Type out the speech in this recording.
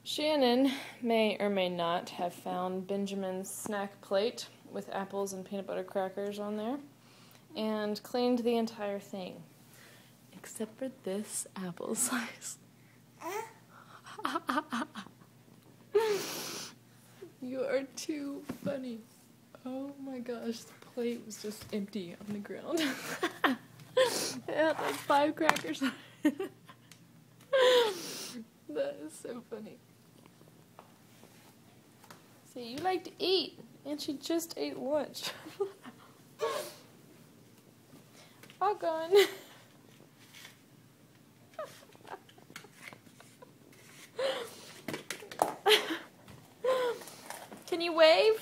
Shannon may or may not have found Benjamin's snack plate with apples and peanut butter crackers on there and cleaned the entire thing. Except for this apple slice. You are too funny. Oh my gosh, the plate was just empty on the ground. It had like 5 crackers on it. That is so funny. See, you like to eat, and she just ate lunch. All gone. Can you wave?